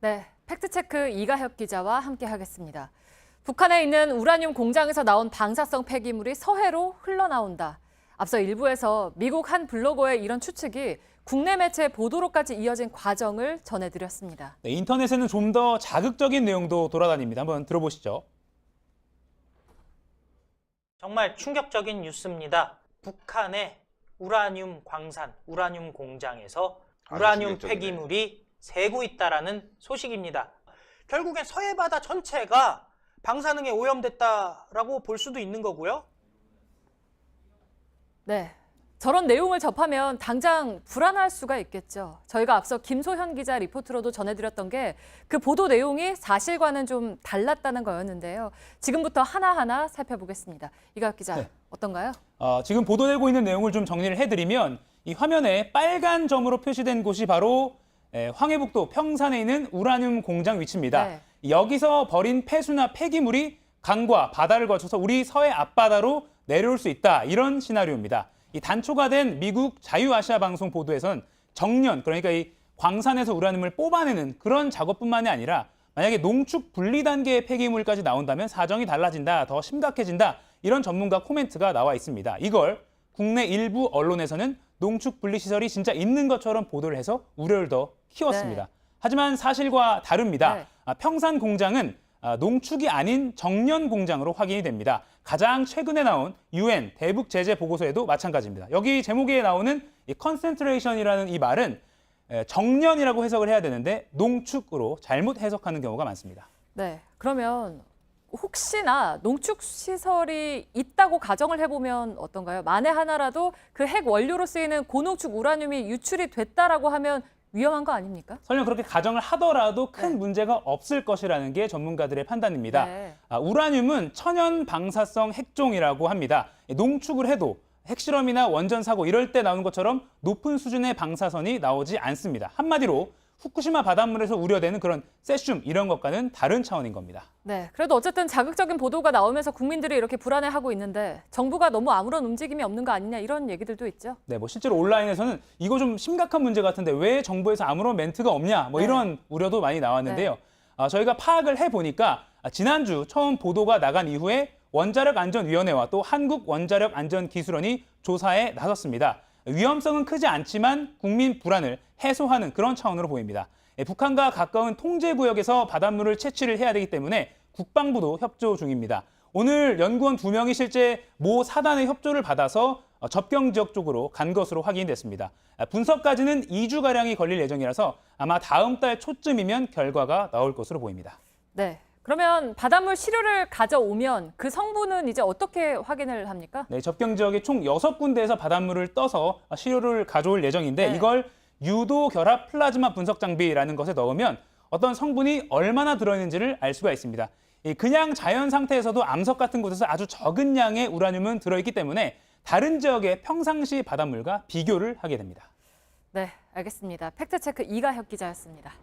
네, 팩트체크 이가혁 기자와 함께하겠습니다. 북한에 있는 우라늄 공장에서 나온 방사성 폐기물이 서해로 흘러나온다. 앞서 일부에서 미국 한 블로거의 이런 추측이 국내 매체 보도로까지 이어진 과정을 전해드렸습니다. 네, 인터넷에는 좀 더 자극적인 내용도 돌아다닙니다. 한번 들어보시죠. 정말 충격적인 뉴스입니다. 북한의 우라늄 광산, 우라늄 공장에서 우라늄 폐기물이 새고 있다라는 소식입니다. 결국엔 서해 바다 전체가 방사능에 오염됐다라고 볼 수도 있는 거고요. 네, 저런 내용을 접하면 당장 불안할 수가 있겠죠. 저희가 앞서 김소현 기자 리포트로도 전해드렸던 게 그 보도 내용이 사실과는 좀 달랐다는 거였는데요. 지금부터 하나하나 살펴보겠습니다. 이가혁 기자, 네. 어떤가요? 지금 보도되고 있는 내용을 좀 정리를 해드리면 이 화면에 빨간 점으로 표시된 곳이 바로 황해북도 평산에 있는 우라늄 공장 위치입니다. 네. 여기서 버린 폐수나 폐기물이 강과 바다를 거쳐서 우리 서해 앞바다로 내려올 수 있다. 이런 시나리오입니다. 이 단초가 된 미국 자유아시아 방송 보도에선 정년, 그러니까 이 광산에서 우라늄을 뽑아내는 그런 작업뿐만이 아니라 만약에 농축 분리 단계의 폐기물까지 나온다면 사정이 달라진다, 더 심각해진다. 이런 전문가 코멘트가 나와 있습니다. 이걸 국내 일부 언론에서는 농축 분리 시설이 진짜 있는 것처럼 보도를 해서 우려를 더 키웠습니다. 네. 하지만 사실과 다릅니다. 네. 평산 공장은 농축이 아닌 정년 공장으로 확인이 됩니다. 가장 최근에 나온 UN 대북 제재 보고서에도 마찬가지입니다. 여기 제목에 나오는 이 컨센트레이션이라는 이 말은 정년이라고 해석을 해야 되는데 농축으로 잘못 해석하는 경우가 많습니다. 네, 그러면 혹시나 농축 시설이 있다고 가정을 해보면 어떤가요? 만에 하나라도 그 핵 원료로 쓰이는 고농축 우라늄이 유출이 됐다라고 하면 위험한 거 아닙니까? 설령 그렇게 가정을 하더라도 큰 네. 문제가 없을 것이라는 게 전문가들의 판단입니다. 네. 우라늄은 천연 방사성 핵종이라고 합니다. 농축을 해도 핵실험이나 원전 사고 이럴 때 나오는 것처럼 높은 수준의 방사선이 나오지 않습니다. 한마디로 후쿠시마 바닷물에서 우려되는 그런 세슘 이런 것과는 다른 차원인 겁니다. 네, 그래도 어쨌든 자극적인 보도가 나오면서 국민들이 이렇게 불안해하고 있는데 정부가 너무 아무런 움직임이 없는 거 아니냐 이런 얘기들도 있죠. 네, 실제로 온라인에서는 이거 좀 심각한 문제 같은데 왜 정부에서 아무런 멘트가 없냐 네. 이런 우려도 많이 나왔는데요. 저희가 파악을 해보니까 지난주 처음 보도가 나간 이후에 원자력안전위원회와 또 한국원자력안전기술원이 조사에 나섰습니다. 위험성은 크지 않지만 국민 불안을 해소하는 그런 차원으로 보입니다. 북한과 가까운 통제구역에서 바닷물을 채취를 해야 되기 때문에 국방부도 협조 중입니다. 오늘 연구원 2명이 실제 모 사단의 협조를 받아서 접경 지역 쪽으로 간 것으로 확인됐습니다. 분석까지는 2주가량이 걸릴 예정이라서 아마 다음 달 초쯤이면 결과가 나올 것으로 보입니다. 네, 그러면 바닷물 시료를 가져오면 그 성분은 이제 어떻게 확인을 합니까? 네, 접경 지역에 총 6군데에서 바닷물을 떠서 시료를 가져올 예정인데 네. 이걸 유도 결합 플라즈마 분석 장비라는 것에 넣으면 어떤 성분이 얼마나 들어있는지를 알 수가 있습니다. 그냥 자연 상태에서도 암석 같은 곳에서 아주 적은 양의 우라늄은 들어있기 때문에 다른 지역의 평상시 바닷물과 비교를 하게 됩니다. 네, 알겠습니다. 팩트체크 이가혁 기자였습니다.